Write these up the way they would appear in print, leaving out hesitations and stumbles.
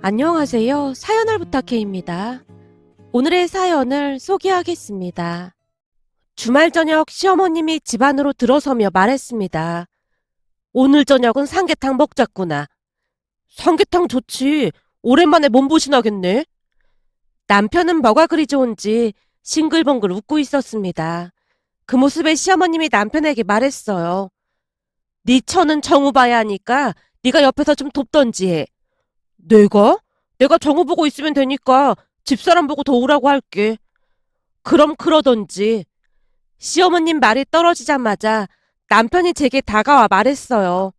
안녕하세요. 사연을 부탁해입니다. 오늘의 사연을 소개하겠습니다. 주말 저녁 시어머님이 집 안으로 들어서며 말했습니다. 오늘 저녁은 삼계탕 먹자꾸나. 삼계탕 좋지. 오랜만에 몸보신하겠네. 남편은 뭐가 그리 좋은지 싱글벙글 웃고 있었습니다. 그 모습에 시어머님이 남편에게 말했어요. 네 처는 정우 봐야 하니까 네가 옆에서 좀 돕던지 해. 내가? 내가 정우 보고 있으면 되니까 집사람 보고 도우라고 할게. 그럼 그러던지. 시어머님 말이 떨어지자마자 남편이 제게 다가와 말했어요.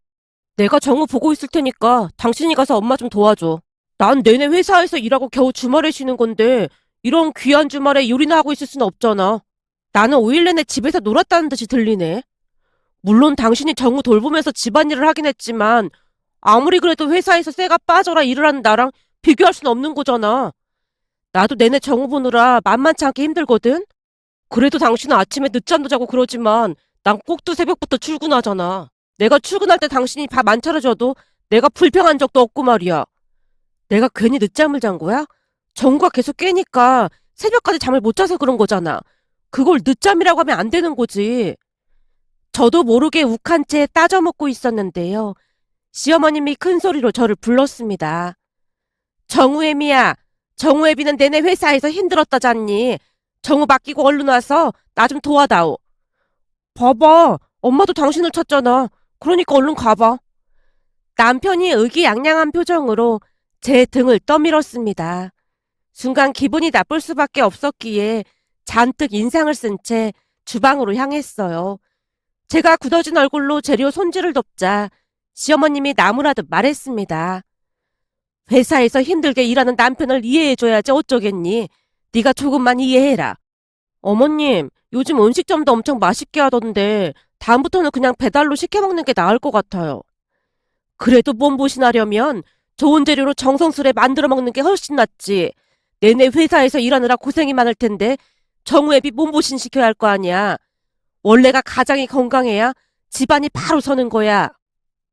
내가 정우 보고 있을 테니까 당신이 가서 엄마 좀 도와줘. 난 내내 회사에서 일하고 겨우 주말에 쉬는 건데 이런 귀한 주말에 요리나 하고 있을 순 없잖아. 나는 5일 내내 집에서 놀았다는 듯이 들리네. 물론 당신이 정우 돌보면서 집안일을 하긴 했지만 아무리 그래도 회사에서 쇠가 빠져라 일을 하는 나랑 비교할 순 없는 거잖아. 나도 내내 정우 보느라 만만치 않게 힘들거든? 그래도 당신은 아침에 늦잠도 자고 그러지만 난 꼭두 새벽부터 출근하잖아. 내가 출근할 때 당신이 밥 안 차려줘도 내가 불평한 적도 없고 말이야. 내가 괜히 늦잠을 잔 거야? 정우가 계속 깨니까 새벽까지 잠을 못 자서 그런 거잖아. 그걸 늦잠이라고 하면 안 되는 거지. 저도 모르게 욱한 채 따져먹고 있었는데요. 시어머님이 큰 소리로 저를 불렀습니다. 정우애미야, 정우애비는 내내 회사에서 힘들었다잖니. 정우 맡기고 얼른 와서 나 좀 도와다오. 봐봐, 엄마도 당신을 찾잖아. 그러니까 얼른 가봐. 남편이 의기양양한 표정으로 제 등을 떠밀었습니다. 순간 기분이 나쁠 수밖에 없었기에 잔뜩 인상을 쓴 채 주방으로 향했어요. 제가 굳어진 얼굴로 재료 손질을 돕자 시어머님이 나무라듯 말했습니다. 회사에서 힘들게 일하는 남편을 이해해줘야지 어쩌겠니? 네가 조금만 이해해라. 어머님, 요즘 음식점도 엄청 맛있게 하던데 다음부터는 그냥 배달로 시켜 먹는 게 나을 것 같아요. 그래도 몸보신하려면 좋은 재료로 정성스레 만들어 먹는 게 훨씬 낫지. 내내 회사에서 일하느라 고생이 많을 텐데 정우애비 몸보신 시켜야 할 거 아니야. 원래가 가장이 건강해야 집안이 바로 서는 거야.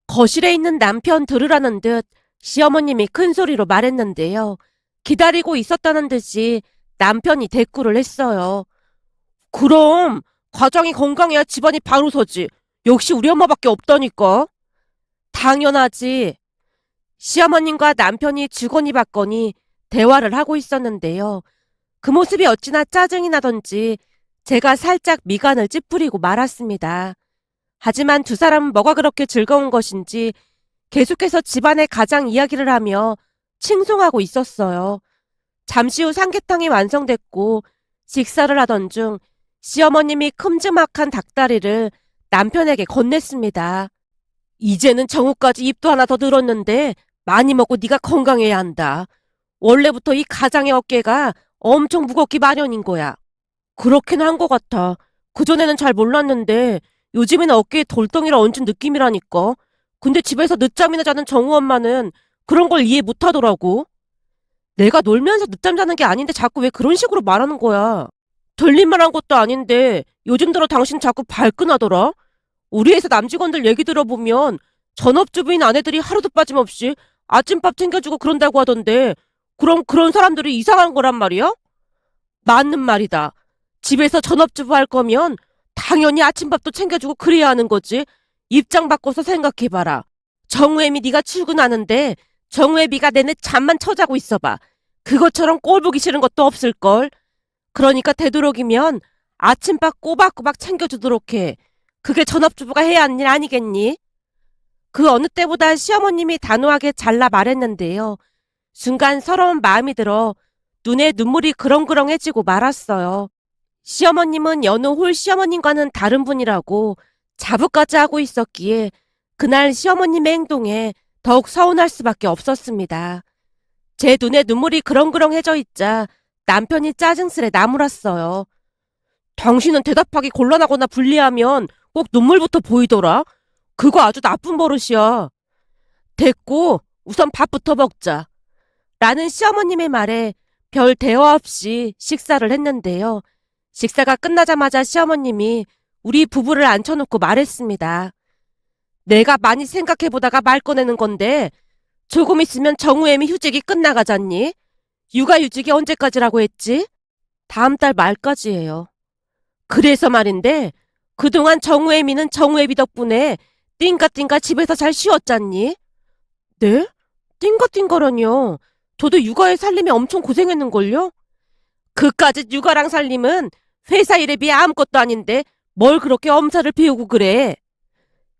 거실에 있는 남편 들으라는 듯 시어머님이 큰 소리로 말했는데요. 기다리고 있었다는 듯이 남편이 대꾸를 했어요. 그럼 가장이 건강해야 집안이 바로 서지. 역시 우리 엄마밖에 없다니까. 당연하지. 시어머님과 남편이 주거니 받거니 대화를 하고 있었는데요. 그 모습이 어찌나 짜증이 나던지 제가 살짝 미간을 찌푸리고 말았습니다. 하지만 두 사람은 뭐가 그렇게 즐거운 것인지 계속해서 집안의 가장 이야기를 하며 칭송하고 있었어요. 잠시 후 삼계탕이 완성됐고 식사를 하던 중 시어머님이 큼지막한 닭다리를 남편에게 건넸습니다. 이제는 정우까지 입도 하나 더 늘었는데 많이 먹고 네가 건강해야 한다. 원래부터 이 가장의 어깨가 엄청 무겁기 마련인 거야. 그렇긴 한 것 같아. 그전에는 잘 몰랐는데 요즘에는 어깨에 돌덩이를 얹은 느낌이라니까. 근데 집에서 늦잠이나 자는 정우 엄마는 그런 걸 이해 못하더라고. 내가 놀면서 늦잠 자는 게 아닌데 자꾸 왜 그런 식으로 말하는 거야. 들린 말 한 것도 아닌데 요즘 들어 당신 자꾸 발끈하더라. 우리 회사 남직원들 얘기 들어보면 전업주부인 아내들이 하루도 빠짐없이 아침밥 챙겨주고 그런다고 하던데 그럼 그런 사람들이 이상한 거란 말이야? 맞는 말이다. 집에서 전업주부 할 거면 당연히 아침밥도 챙겨주고 그래야 하는 거지. 입장 바꿔서 생각해봐라. 정우애미 네가 출근하는데 정우애비가 내내 잠만 쳐자고 있어봐. 그것처럼 꼴 보기 싫은 것도 없을걸. 그러니까 되도록이면 아침밥 꼬박꼬박 챙겨주도록 해. 그게 전업주부가 해야 하는 일 아니겠니? 그 어느 때보다 시어머님이 단호하게 잘라 말했는데요. 순간 서러운 마음이 들어 눈에 눈물이 그렁그렁해지고 말았어요. 시어머님은 여느 홀 시어머님과는 다른 분이라고 자부까지 하고 있었기에 그날 시어머님의 행동에 더욱 서운할 수밖에 없었습니다. 제 눈에 눈물이 그렁그렁해져 있자 남편이 짜증스레 나무랐어요. 당신은 대답하기 곤란하거나 불리하면 꼭 눈물부터 보이더라. 그거 아주 나쁜 버릇이야. 됐고 우선 밥부터 먹자. 라는 시어머님의 말에 별 대화 없이 식사를 했는데요. 식사가 끝나자마자 시어머님이 우리 부부를 앉혀놓고 말했습니다. 내가 많이 생각해보다가 말 꺼내는 건데 조금 있으면 정우애미 휴직이 끝나가잖니? 육아휴직이 언제까지라고 했지? 다음 달 말까지예요. 그래서 말인데 그동안 정우애미는 정우애비 덕분에 띵가띵가 집에서 잘 쉬었잖니? 네? 띵가띵가라뇨. 저도 육아에 살림에 엄청 고생했는걸요? 그까짓 육아랑 살림은 회사 일에 비해 아무것도 아닌데 뭘 그렇게 엄살을 피우고 그래?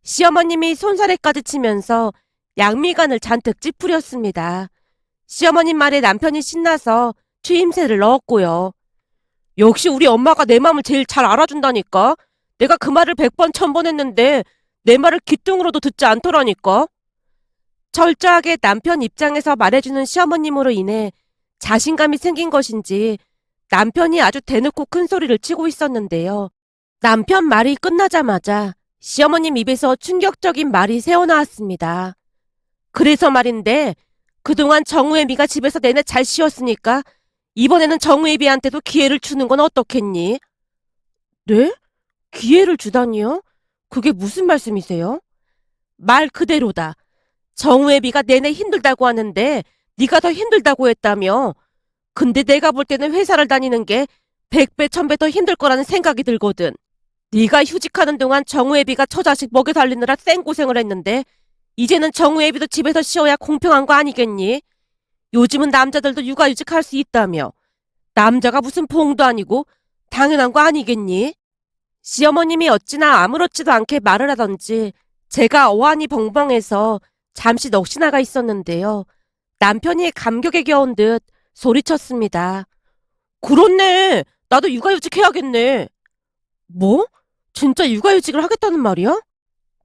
시어머님이 손사래까지 치면서 양미간을 잔뜩 찌푸렸습니다. 시어머님 말에 남편이 신나서 추임새를 넣었고요. 역시 우리 엄마가 내 마음을 제일 잘 알아준다니까. 내가 그 말을 100번 1000번 했는데 내 말을 귀뚱으로도 듣지 않더라니까. 철저하게 남편 입장에서 말해주는 시어머님으로 인해 자신감이 생긴 것인지 남편이 아주 대놓고 큰 소리를 치고 있었는데요. 남편 말이 끝나자마자 시어머님 입에서 충격적인 말이 새어나왔습니다. 그래서 말인데 그동안 정우애비가 집에서 내내 잘 쉬었으니까 이번에는 정우애비한테도 기회를 주는 건 어떻겠니? 네? 기회를 주다니요? 그게 무슨 말씀이세요? 말 그대로다. 정우애비가 내내 힘들다고 하는데 네가 더 힘들다고 했다며. 근데 내가 볼 때는 회사를 다니는 게 100배 1000배 더 힘들 거라는 생각이 들거든. 네가 휴직하는 동안 정우애비가 처자식 먹여 살리느라 쌩고생을 했는데 이제는 정우애비도 집에서 쉬어야 공평한 거 아니겠니? 요즘은 남자들도 육아휴직할 수 있다며. 남자가 무슨 봉도 아니고 당연한 거 아니겠니? 시어머님이 어찌나 아무렇지도 않게 말을 하던지 제가 어안이 벙벙해서 잠시 넋이 나가 있었는데요. 남편이 감격에 겨운 듯 소리쳤습니다. 그렇네. 나도 육아휴직 해야겠네. 뭐? 진짜 육아휴직을 하겠다는 말이야?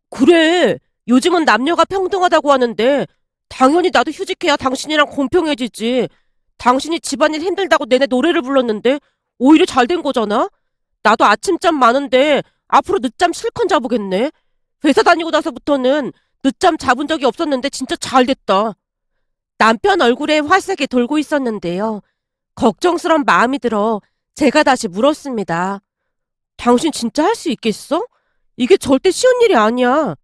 그래. 요즘은 남녀가 평등하다고 하는데 당연히 나도 휴직해야 당신이랑 공평해지지. 당신이 집안일 힘들다고 내내 노래를 불렀는데 오히려 잘 된 거잖아? 나도 아침잠 많은데 앞으로 늦잠 실컷 자보겠네. 회사 다니고 나서부터는 늦잠 자본 적이 없었는데 진짜 잘 됐다. 남편 얼굴에 화색이 돌고 있었는데요. 걱정스런 마음이 들어 제가 다시 물었습니다. 당신 진짜 할 수 있겠어? 이게 절대 쉬운 일이 아니야.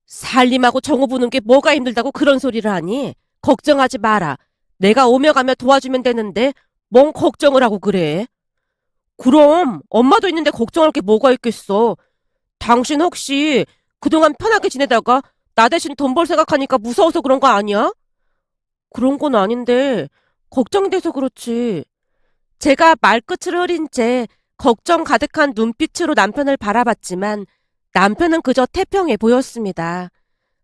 살림하고 정호 보는 게 뭐가 힘들다고 그런 소리를 하니? 걱정하지 마라. 내가 오며 가며 도와주면 되는데 뭔 걱정을 하고 그래? 그럼 엄마도 있는데 걱정할 게 뭐가 있겠어. 당신 혹시 그동안 편하게 지내다가 나 대신 돈 벌 생각하니까 무서워서 그런 거 아니야? 그런 건 아닌데 걱정돼서 그렇지. 제가 말끝을 흐린 채 걱정 가득한 눈빛으로 남편을 바라봤지만 남편은 그저 태평해 보였습니다.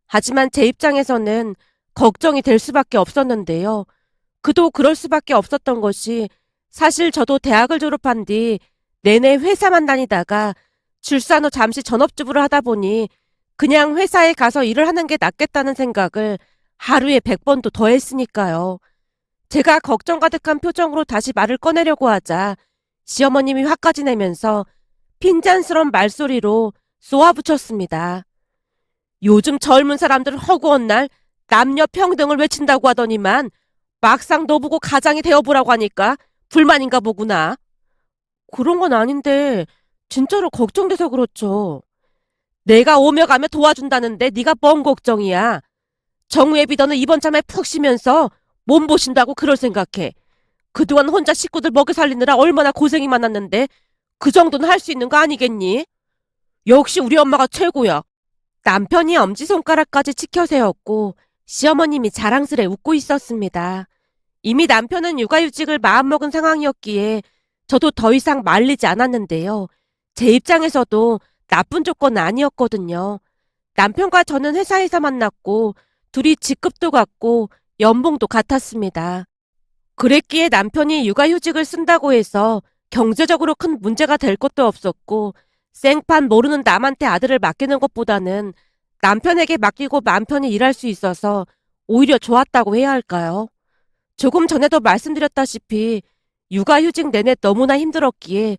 하지만 제 입장에서는 걱정이 될 수밖에 없었는데요. 그도 그럴 수밖에 없었던 것이 사실 저도 대학을 졸업한 뒤 내내 회사만 다니다가 출산 후 잠시 전업주부를 하다 보니 그냥 회사에 가서 일을 하는 게 낫겠다는 생각을 하루에 100번도 더 했으니까요. 제가 걱정 가득한 표정으로 다시 말을 꺼내려고 하자 시어머님이 화까지 내면서 핀잔스러운 말소리로 쏘아붙였습니다. 요즘 젊은 사람들은 허구한 날 남녀 평등을 외친다고 하더니만 막상 너 보고 가장이 되어보라고 하니까 불만인가 보구나. 그런 건 아닌데 진짜로 걱정돼서 그렇죠. 내가 오며 가며 도와준다는데 네가 뭔 걱정이야. 정우애비 너는 이번 참에 푹 쉬면서 몸 보신다고 그럴 생각해. 그동안 혼자 식구들 먹여 살리느라 얼마나 고생이 많았는데 그 정도는 할 수 있는 거 아니겠니? 역시 우리 엄마가 최고야. 남편이 엄지손가락까지 치켜 세웠고 시어머님이 자랑스레 웃고 있었습니다. 이미 남편은 육아휴직을 마음먹은 상황이었기에 저도 더 이상 말리지 않았는데요. 제 입장에서도 나쁜 조건은 아니었거든요. 남편과 저는 회사에서 만났고 둘이 직급도 같고 연봉도 같았습니다. 그랬기에 남편이 육아휴직을 쓴다고 해서 경제적으로 큰 문제가 될 것도 없었고 생판 모르는 남한테 아들을 맡기는 것보다는 남편에게 맡기고 맘 편히 일할 수 있어서 오히려 좋았다고 해야 할까요? 조금 전에도 말씀드렸다시피 육아휴직 내내 너무나 힘들었기에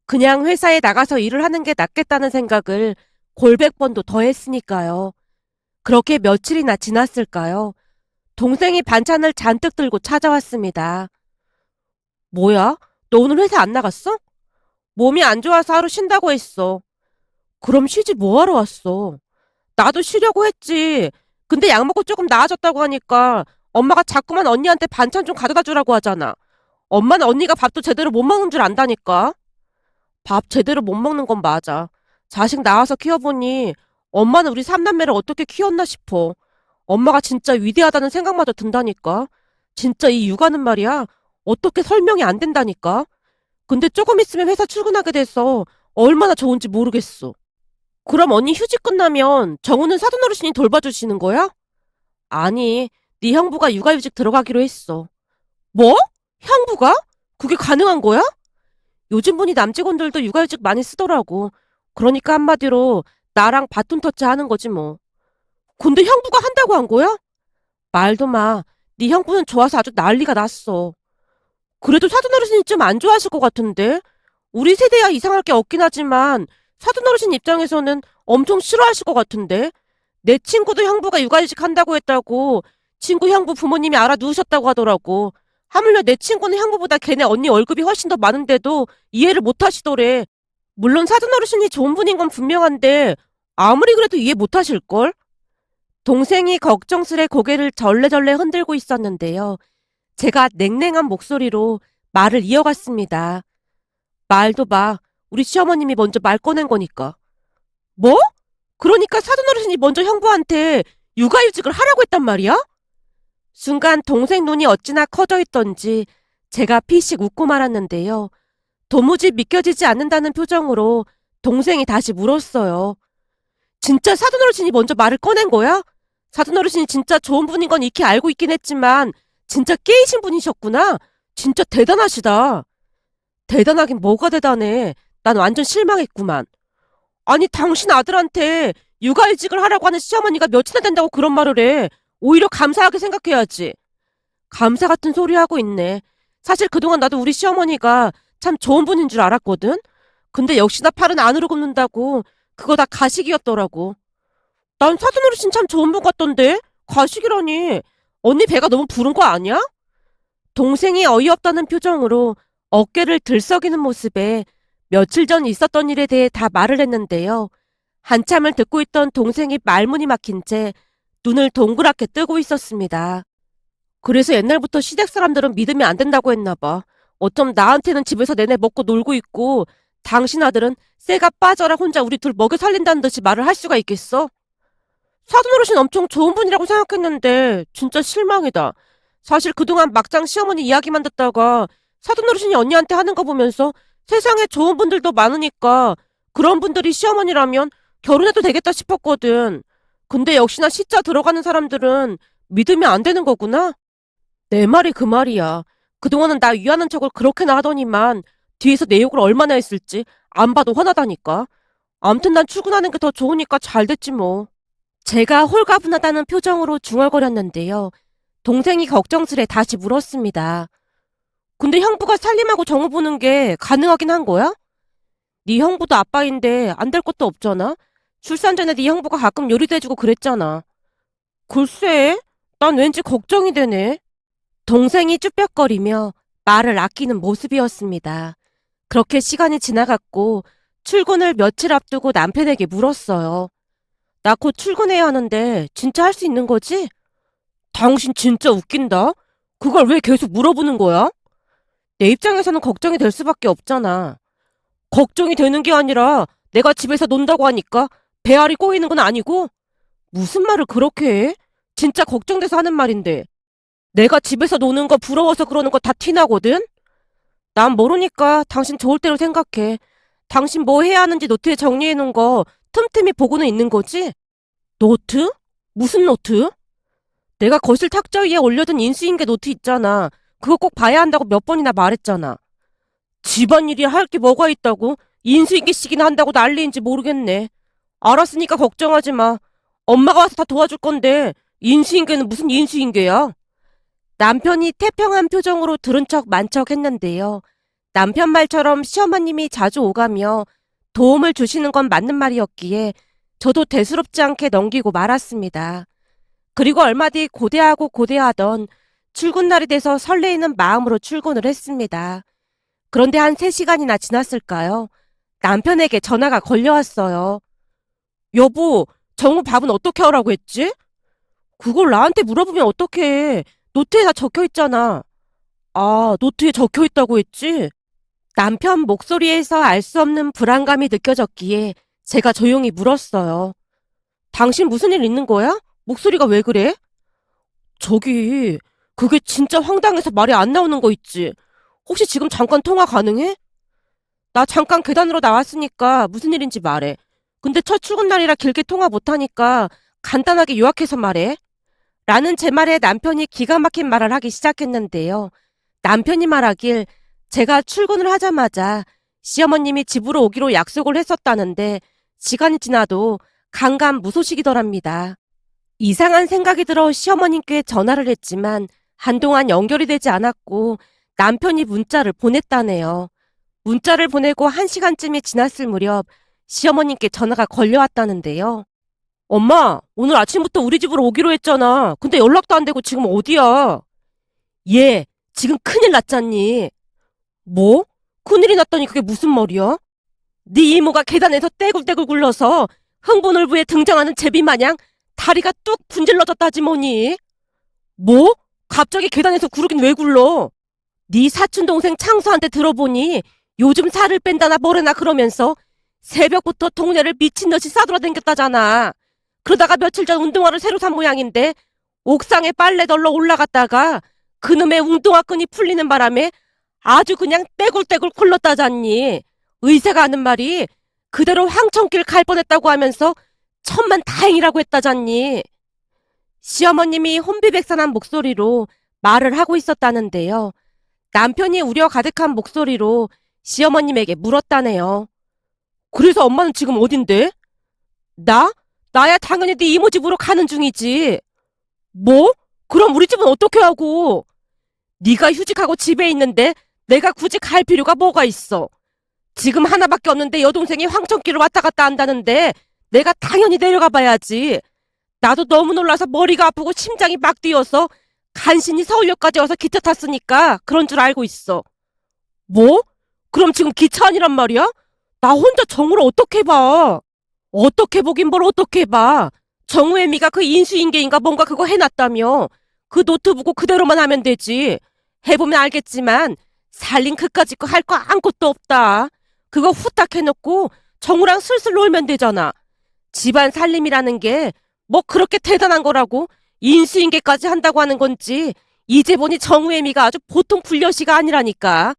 그냥 회사에 나가서 일을 하는 게 낫겠다는 생각을 골백 번도 더 했으니까요. 그렇게 며칠이나 지났을까요? 동생이 반찬을 잔뜩 들고 찾아왔습니다. 뭐야? 너 오늘 회사 안 나갔어? 몸이 안 좋아서 하루 쉰다고 했어. 그럼 쉬지 뭐하러 왔어? 나도 쉬려고 했지. 근데 약 먹고 조금 나아졌다고 하니까 엄마가 자꾸만 언니한테 반찬 좀 가져다 주라고 하잖아. 엄마는 언니가 밥도 제대로 못 먹는 줄 안다니까. 밥 제대로 못 먹는 건 맞아. 자식 낳아서 키워보니 엄마는 우리 삼남매를 어떻게 키웠나 싶어. 엄마가 진짜 위대하다는 생각마저 든다니까. 진짜 이 육아는 말이야. 어떻게 설명이 안 된다니까. 근데 조금 있으면 회사 출근하게 돼서 얼마나 좋은지 모르겠어. 그럼 언니 휴직 끝나면 정우는 사돈어르신이 돌봐주시는 거야? 아니, 네 형부가 육아휴직 들어가기로 했어. 뭐? 형부가? 그게 가능한 거야? 요즘 보니 남직원들도 육아휴직 많이 쓰더라고. 그러니까 한마디로 나랑 바톤 터치 하는 거지 뭐. 근데 형부가 한다고 한 거야? 말도 마. 네 형부는 좋아서 아주 난리가 났어. 그래도 사돈어르신이 좀 안 좋아하실 것 같은데? 우리 세대야 이상할 게 없긴 하지만 사돈어르신 입장에서는 엄청 싫어하실 것 같은데? 내 친구도 형부가 육아휴직 한다고 했다고 친구 형부 부모님이 알아두셨다고 하더라고. 하물며 내 친구는 형부보다 걔네 언니 월급이 훨씬 더 많은데도 이해를 못 하시더래. 물론 사돈어르신이 좋은 분인 건 분명한데 아무리 그래도 이해 못 하실걸? 동생이 걱정스레 고개를 절레절레 흔들고 있었는데요. 제가 냉랭한 목소리로 말을 이어갔습니다. 말도 마. 우리 시어머님이 먼저 말 꺼낸 거니까. 뭐? 그러니까 사돈어르신이 먼저 형부한테 육아휴직을 하라고 했단 말이야? 순간 동생 눈이 어찌나 커져 있던지 제가 피식 웃고 말았는데요. 도무지 믿겨지지 않는다는 표정으로 동생이 다시 물었어요. 진짜 사돈어르신이 먼저 말을 꺼낸 거야? 사돈어르신이 진짜 좋은 분인 건 익히 알고 있긴 했지만 진짜 깨이신 분이셨구나. 진짜 대단하시다. 대단하긴 뭐가 대단해. 난 완전 실망했구만. 아니 당신 아들한테 육아휴직을 하라고 하는 시어머니가 몇이나 된다고 그런 말을 해. 오히려 감사하게 생각해야지. 감사 같은 소리 하고 있네. 사실 그동안 나도 우리 시어머니가 참 좋은 분인 줄 알았거든. 근데 역시나 팔은 안으로 굽는다고 그거 다 가식이었더라고. 난 사돈어르신 참 좋은 분 같던데? 가식이라니. 언니 배가 너무 부른 거 아니야? 동생이 어이없다는 표정으로 어깨를 들썩이는 모습에 며칠 전 있었던 일에 대해 다 말을 했는데요. 한참을 듣고 있던 동생이 말문이 막힌 채 눈을 동그랗게 뜨고 있었습니다. 그래서 옛날부터 시댁 사람들은 믿으면 안 된다고 했나 봐. 어쩜 나한테는 집에서 내내 먹고 놀고 있고 당신 아들은 쇠가 빠져라 혼자 우리 둘 먹여 살린다는 듯이 말을 할 수가 있겠어? 사돈어르신 엄청 좋은 분이라고 생각했는데 진짜 실망이다. 사실 그동안 막장 시어머니 이야기만 듣다가 사돈어르신이 언니한테 하는 거 보면서 세상에 좋은 분들도 많으니까 그런 분들이 시어머니라면 결혼해도 되겠다 싶었거든. 근데 역시나 시자 들어가는 사람들은 믿으면 안 되는 거구나? 내 말이 그 말이야. 그동안은 나 위하는 척을 그렇게나 하더니만 뒤에서 내 욕을 얼마나 했을지 안 봐도 화나다니까. 암튼 난 출근하는 게 더 좋으니까 잘 됐지 뭐. 제가 홀가분하다는 표정으로 중얼거렸는데요. 동생이 걱정스레 다시 물었습니다. 근데 형부가 살림하고 정우 보는 게 가능하긴 한 거야? 네 형부도 아빠인데 안 될 것도 없잖아. 출산 전에 네 형부가 가끔 요리도 해주고 그랬잖아. 글쎄, 난 왠지 걱정이 되네. 동생이 쭈뼛거리며 말을 아끼는 모습이었습니다. 그렇게 시간이 지나갔고 출근을 며칠 앞두고 남편에게 물었어요. 나 곧 출근해야 하는데 진짜 할 수 있는 거지? 당신 진짜 웃긴다. 그걸 왜 계속 물어보는 거야? 내 입장에서는 걱정이 될 수밖에 없잖아. 걱정이 되는 게 아니라 내가 집에서 논다고 하니까 배알이 꼬이는 건 아니고? 무슨 말을 그렇게 해? 진짜 걱정돼서 하는 말인데. 내가 집에서 노는 거 부러워서 그러는 거 다 티나거든? 난 모르니까 당신 좋을 대로 생각해. 당신 뭐 해야 하는지 노트에 정리해 놓은 거 틈틈이 보고는 있는 거지? 노트? 무슨 노트? 내가 거실 탁자 위에 올려둔 인수인계 노트 있잖아. 그거 꼭 봐야 한다고 몇 번이나 말했잖아. 집안일이 할 게 뭐가 있다고? 인수인계식이나 한다고 난리인지 모르겠네. 알았으니까 걱정하지 마. 엄마가 와서 다 도와줄 건데 인수인계는 무슨 인수인계야? 남편이 태평한 표정으로 들은 척 만척 했는데요. 남편 말처럼 시어머님이 자주 오가며 도움을 주시는 건 맞는 말이었기에 저도 대수롭지 않게 넘기고 말았습니다. 그리고 얼마 뒤 고대하고 고대하던 출근 날이 돼서 설레이는 마음으로 출근을 했습니다. 그런데 한 3시간이나 지났을까요? 남편에게 전화가 걸려왔어요. 여보, 정우 밥은 어떻게 하라고 했지? 그걸 나한테 물어보면 어떡해. 노트에 다 적혀 있잖아. 아, 노트에 적혀 있다고 했지? 남편 목소리에서 알 수 없는 불안감이 느껴졌기에 제가 조용히 물었어요. 당신 무슨 일 있는 거야? 목소리가 왜 그래? 저기, 그게 진짜 황당해서 말이 안 나오는 거 있지? 혹시 지금 잠깐 통화 가능해? 나 잠깐 계단으로 나왔으니까 무슨 일인지 말해. 근데 첫 출근 날이라 길게 통화 못하니까 간단하게 요약해서 말해. 라는 제 말에 남편이 기가 막힌 말을 하기 시작했는데요. 남편이 말하길 제가 출근을 하자마자 시어머님이 집으로 오기로 약속을 했었다는데 시간이 지나도 강간무소식이더랍니다. 이상한 생각이 들어 시어머님께 전화를 했지만 한동안 연결이 되지 않았고 남편이 문자를 보냈다네요. 문자를 보내고 1시간쯤이 지났을 무렵 시어머님께 전화가 걸려왔다는데요. 엄마, 오늘 아침부터 우리 집으로 오기로 했잖아. 근데 연락도 안 되고 지금 어디야? 얘, 지금 큰일 났잖니. 뭐? 큰일이 났다니 그게 무슨 말이야? 네 이모가 계단에서 떼굴떼굴 굴러서 흥분을부에 등장하는 제비 마냥 다리가 뚝 분질러졌다지 뭐니? 뭐? 갑자기 계단에서 구르긴 왜 굴러? 네 사촌동생 창수한테 들어보니 요즘 살을 뺀다나 뭐래나 그러면서 새벽부터 동네를 미친듯이 싸돌아다녔다잖아. 그러다가 며칠 전 운동화를 새로 산 모양인데 옥상에 빨래 덜러 올라갔다가 그놈의 운동화 끈이 풀리는 바람에 아주 그냥 떼굴떼굴 굴렀다잖니. 의사가 하는 말이 그대로 황천길 갈 뻔했다고 하면서 천만 다행이라고 했다잖니. 시어머님이 혼비백산한 목소리로 말을 하고 있었다는데요. 남편이 우려 가득한 목소리로 시어머님에게 물었다네요. 그래서 엄마는 지금 어딘데? 나? 나야 당연히 네 이모 집으로 가는 중이지. 뭐? 그럼 우리 집은 어떻게 하고? 네가 휴직하고 집에 있는데 내가 굳이 갈 필요가 뭐가 있어? 지금 하나밖에 없는데 여동생이 황천길을 왔다 갔다 한다는데 내가 당연히 내려가 봐야지. 나도 너무 놀라서 머리가 아프고 심장이 막 뛰어서 간신히 서울역까지 와서 기차 탔으니까 그런 줄 알고 있어. 뭐? 그럼 지금 기차 아니란 말이야? 나 혼자 정우를 어떻게 봐? 어떻게 보긴 뭘 어떻게 봐. 정우애미가 그 인수인계인가 뭔가 그거 해놨다며. 그 노트북 그대로만 하면 되지. 해보면 알겠지만 살림 그까짓 거 할 거 아무것도 없다. 그거 후딱 해놓고 정우랑 슬슬 놀면 되잖아. 집안 살림이라는 게 뭐 그렇게 대단한 거라고 인수인계까지 한다고 하는 건지 이제 보니 정우애미가 아주 보통 불려시가 아니라니까.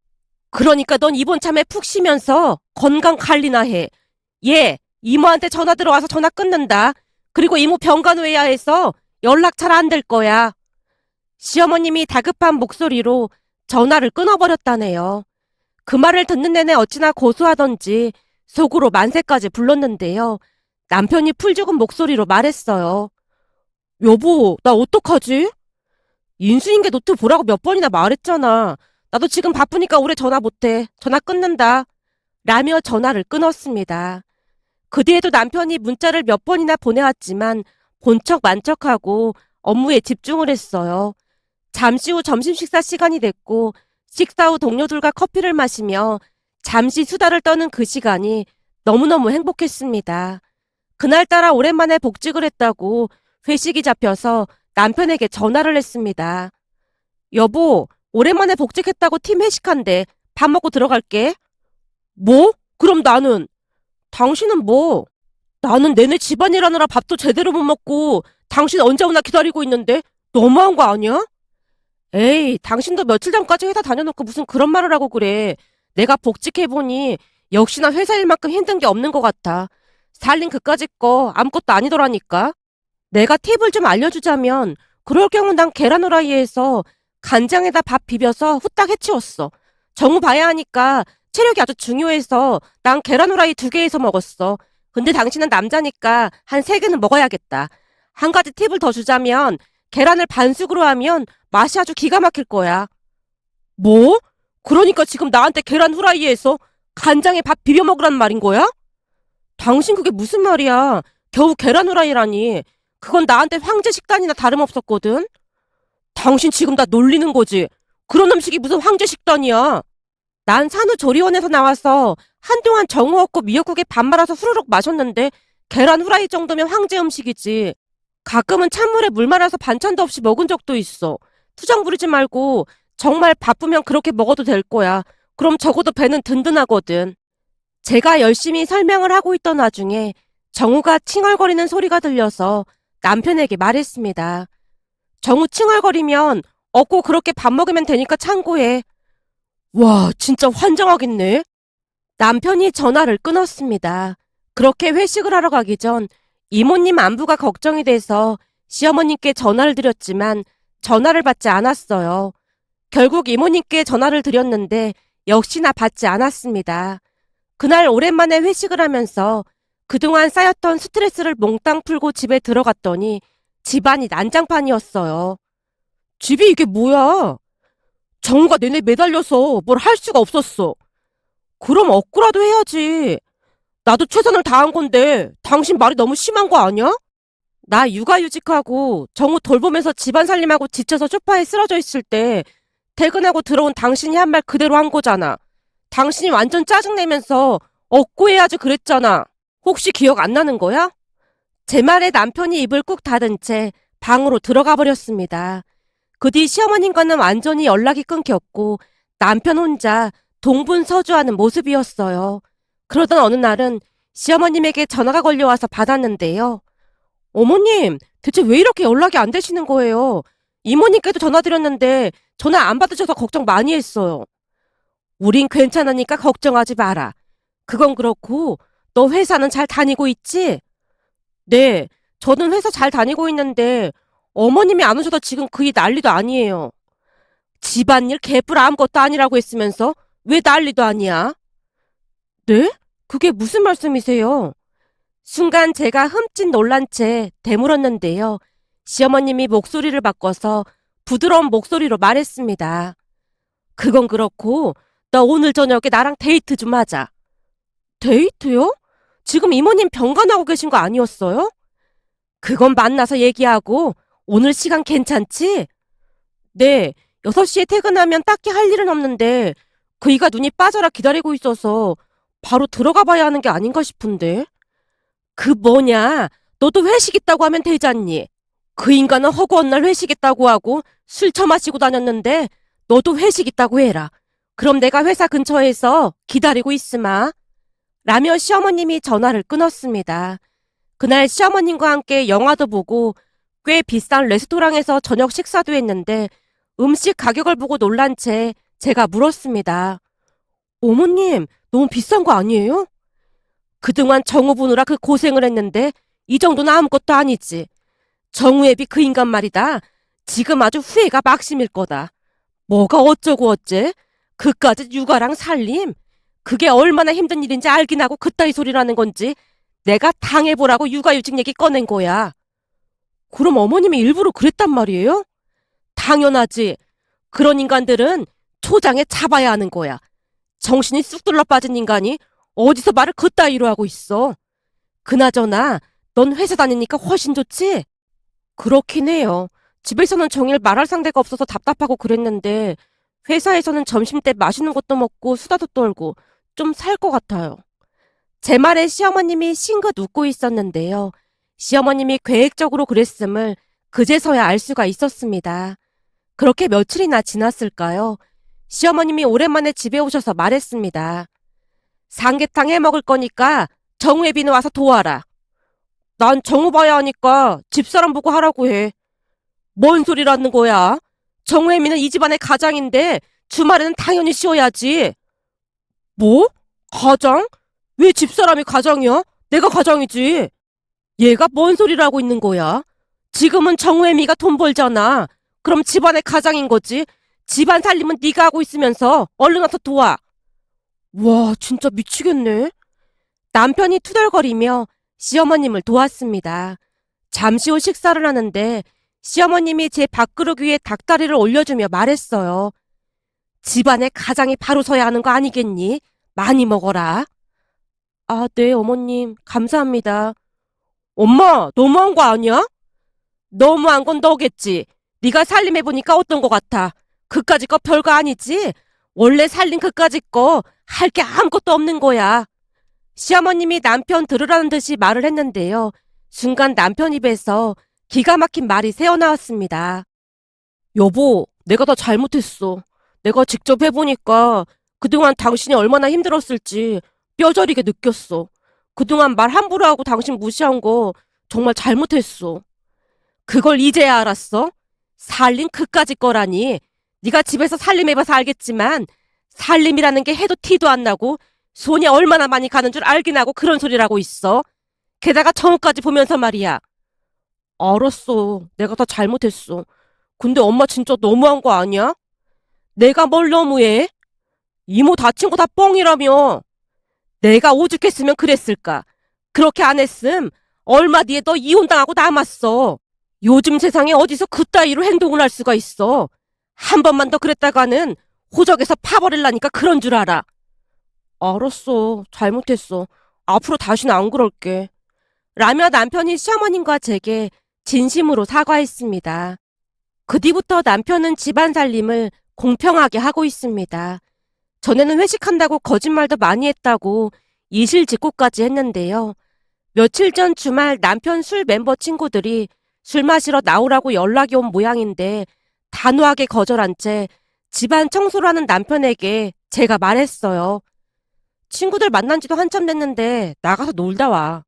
그러니까 넌 이번 참에 푹 쉬면서 건강 관리나 해. 얘 이모한테 전화 들어와서 전화 끊는다. 그리고 이모 병간호해야 해서 연락 잘 안 될 거야. 시어머님이 다급한 목소리로 전화를 끊어버렸다네요. 그 말을 듣는 내내 어찌나 고소하던지 속으로 만세까지 불렀는데요. 남편이 풀죽은 목소리로 말했어요. 여보, 나 어떡하지? 인수인계 노트 보라고 몇 번이나 말했잖아. 나도 지금 바쁘니까 오래 전화 못해. 전화 끊는다. 라며 전화를 끊었습니다. 그 뒤에도 남편이 문자를 몇 번이나 보내왔지만 본척 만척하고 업무에 집중을 했어요. 잠시 후 점심 식사 시간이 됐고 식사 후 동료들과 커피를 마시며 잠시 수다를 떠는 그 시간이 너무너무 행복했습니다. 그날따라 오랜만에 복직을 했다고 회식이 잡혀서 남편에게 전화를 했습니다. 여보, 오랜만에 복직했다고 팀 회식한대. 밥 먹고 들어갈게. 뭐? 그럼 나는? 당신은 뭐? 나는 내내 집안일 하느라 밥도 제대로 못 먹고 당신 언제 오나 기다리고 있는데 너무한 거 아니야? 에이, 당신도 며칠 전까지 회사 다녀놓고 무슨 그런 말을 하고 그래. 내가 복직해보니 역시나 회사 일만큼 힘든 게 없는 것 같아. 살림 그까짓 거 아무것도 아니더라니까. 내가 팁을 좀 알려주자면 그럴 경우 난 계란 후라이에서 간장에다 밥 비벼서 후딱 해치웠어. 정우 봐야 하니까 체력이 아주 중요해서 난 계란 후라이 2개에서 먹었어. 근데 당신은 남자니까 한 3개는 먹어야겠다. 한 가지 팁을 더 주자면 계란을 반숙으로 하면 맛이 아주 기가 막힐 거야. 뭐? 그러니까 지금 나한테 계란 후라이에서 간장에 밥 비벼 먹으란 말인 거야? 당신 그게 무슨 말이야? 겨우 계란 후라이라니. 그건 나한테 황제 식단이나 다름없었거든. 당신 지금 나 놀리는 거지? 그런 음식이 무슨 황제 식단이야? 난 산후조리원에서 나와서 한동안 정우 없고 미역국에 밥 말아서 후루룩 마셨는데 계란 후라이 정도면 황제 음식이지. 가끔은 찬물에 물 말아서 반찬도 없이 먹은 적도 있어. 투정 부리지 말고 정말 바쁘면 그렇게 먹어도 될 거야. 그럼 적어도 배는 든든하거든. 제가 열심히 설명을 하고 있던 와중에 정우가 칭얼거리는 소리가 들려서 남편에게 말했습니다. 정우 칭얼거리면 없고 그렇게 밥 먹으면 되니까 참고해. 와, 진짜 환장하겠네. 남편이 전화를 끊었습니다. 그렇게 회식을 하러 가기 전 이모님 안부가 걱정이 돼서 시어머님께 전화를 드렸지만 전화를 받지 않았어요. 결국 이모님께 전화를 드렸는데 역시나 받지 않았습니다. 그날 오랜만에 회식을 하면서 그동안 쌓였던 스트레스를 몽땅 풀고 집에 들어갔더니 집안이 난장판이었어요. 집이 이게 뭐야? 정우가 내내 매달려서 뭘 할 수가 없었어. 그럼 억울라도 해야지. 나도 최선을 다한 건데 당신 말이 너무 심한 거 아니야? 나 육아휴직하고 정우 돌보면서 집안 살림하고 지쳐서 소파에 쓰러져 있을 때 퇴근하고 들어온 당신이 한 말 그대로 한 거잖아. 당신이 완전 짜증내면서 억구해야지 그랬잖아. 혹시 기억 안 나는 거야? 제 말에 남편이 입을 꾹 닫은 채 방으로 들어가 버렸습니다. 그 뒤 시어머님과는 완전히 연락이 끊겼고 남편 혼자 동분서주하는 모습이었어요. 그러던 어느 날은 시어머님에게 전화가 걸려와서 받았는데요. 어머님, 대체 왜 이렇게 연락이 안 되시는 거예요? 이모님께도 전화드렸는데 전화 안 받으셔서 걱정 많이 했어요. 우린 괜찮으니까 걱정하지 마라. 그건 그렇고 너 회사는 잘 다니고 있지? 네, 저는 회사 잘 다니고 있는데 어머님이 안 오셔서 지금 그이 난리도 아니에요. 집안일 개뿔 아무것도 아니라고 했으면서 왜 난리도 아니야? 네? 그게 무슨 말씀이세요? 순간 제가 흠칫 놀란 채 되물었는데요. 시어머님이 목소리를 바꿔서 부드러운 목소리로 말했습니다. 그건 그렇고 너 오늘 저녁에 나랑 데이트 좀 하자. 데이트요? 지금 이모님 병간하고 계신 거 아니었어요? 그건 만나서 얘기하고 오늘 시간 괜찮지? 네, 6시에 퇴근하면 딱히 할 일은 없는데 그이가 눈이 빠져라 기다리고 있어서 바로 들어가 봐야 하는 게 아닌가 싶은데. 그 뭐냐, 너도 회식 있다고 하면 되잖니. 그 인간은 허구한 날 회식 있다고 하고 술 처마시고 다녔는데 너도 회식 있다고 해라. 그럼 내가 회사 근처에서 기다리고 있으마. 라며 시어머님이 전화를 끊었습니다. 그날 시어머님과 함께 영화도 보고 꽤 비싼 레스토랑에서 저녁 식사도 했는데 음식 가격을 보고 놀란 채 제가 물었습니다. 어머님, 너무 비싼 거 아니에요? 그동안 정우 보느라 그 고생을 했는데 이 정도는 아무것도 아니지. 정우애비 그 인간 말이다. 지금 아주 후회가 막심일 거다. 뭐가 어쩌고 어째? 그까짓 육아랑 살림? 그게 얼마나 힘든 일인지 알긴 하고 그따위 소리라는 건지 내가 당해보라고 육아휴직 얘기 꺼낸 거야. 그럼 어머님이 일부러 그랬단 말이에요? 당연하지. 그런 인간들은 초장에 잡아야 하는 거야. 정신이 쑥 둘러 빠진 인간이 어디서 말을 그따위로 하고 있어. 그나저나 넌 회사 다니니까 훨씬 좋지? 그렇긴 해요. 집에서는 정일 말할 상대가 없어서 답답하고 그랬는데 회사에서는 점심때 맛있는 것도 먹고 수다도 떨고 좀 살 것 같아요. 제 말에 시어머님이 싱긋 웃고 있었는데요. 시어머님이 계획적으로 그랬음을 그제서야 알 수가 있었습니다. 그렇게 며칠이나 지났을까요? 시어머님이 오랜만에 집에 오셔서 말했습니다. 삼계탕 해 먹을 거니까 정우애비는 와서 도와라. 난 정우 봐야 하니까 집사람 보고 하라고 해. 뭔 소리라는 거야? 정우애미는 이 집안의 가장인데 주말에는 당연히 쉬어야지. 뭐? 가장? 왜 집사람이 가장이야? 내가 가장이지. 얘가 뭔 소리를 하고 있는 거야? 지금은 정우애미가 돈 벌잖아. 그럼 집안의 가장인 거지. 집안 살림은 네가 하고 있으면서 얼른 와서 도와. 와, 진짜 미치겠네. 남편이 투덜거리며 시어머님을 도왔습니다. 잠시 후 식사를 하는데 시어머님이 제 밥그릇 위에 닭다리를 올려주며 말했어요. 집안의 가장이 바로 서야 하는 거 아니겠니? 많이 먹어라. 아, 네, 어머님. 감사합니다. 엄마, 너무한 거 아니야? 너무한 건 너겠지. 네가 살림해보니까 어떤 거 같아? 그까짓 거 별거 아니지? 원래 살림 그까짓 거 할 게 아무것도 없는 거야. 시어머님이 남편 들으라는 듯이 말을 했는데요. 순간 남편 입에서 기가 막힌 말이 새어나왔습니다. 여보, 내가 다 잘못했어. 내가 직접 해보니까 그동안 당신이 얼마나 힘들었을지 뼈저리게 느꼈어. 그동안 말 함부로 하고 당신 무시한 거 정말 잘못했어. 그걸 이제야 알았어? 살림 그까짓 거라니. 네가 집에서 살림해봐서 알겠지만 살림이라는 게 해도 티도 안 나고 손이 얼마나 많이 가는 줄 알긴 하고 그런 소리라고 있어. 게다가 정까지 보면서 말이야. 알았어. 내가 다 잘못했어. 근데 엄마 진짜 너무한 거 아니야? 내가 뭘 너무해? 이모 다친 거 다 뻥이라며. 내가 오죽했으면 그랬을까? 그렇게 안 했음 얼마 뒤에 너 이혼당하고 남았어. 요즘 세상에 어디서 그따위로 행동을 할 수가 있어. 한 번만 더 그랬다가는 호적에서 파버릴라니까 그런 줄 알아. 알았어. 잘못했어. 앞으로 다시는 안 그럴게. 라며 남편이 시어머님과 제게 진심으로 사과했습니다. 그 뒤부터 남편은 집안 살림을 공평하게 하고 있습니다. 전에는 회식한다고 거짓말도 많이 했다고 이실직고까지 했는데요. 며칠 전 주말 남편 술 멤버 친구들이 술 마시러 나오라고 연락이 온 모양인데 단호하게 거절한 채 집안 청소를 하는 남편에게 제가 말했어요. 친구들 만난 지도 한참 됐는데 나가서 놀다 와.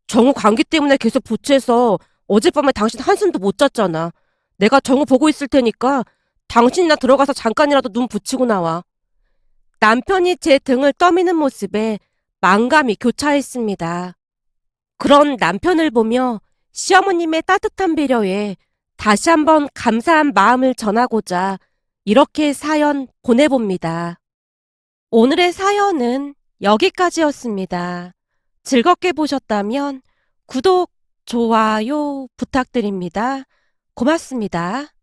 정우 감기 때문에 계속 보채서 어젯밤에 당신 한숨도 못 잤잖아. 내가 정우 보고 있을 테니까 당신이나 들어가서 잠깐이라도 눈 붙이고 나와. 남편이 제 등을 떠미는 모습에 만감이 교차했습니다. 그런 남편을 보며 시어머님의 따뜻한 배려에 다시 한번 감사한 마음을 전하고자 이렇게 사연 보내봅니다. 오늘의 사연은 여기까지였습니다. 즐겁게 보셨다면 구독, 좋아요 부탁드립니다. 고맙습니다.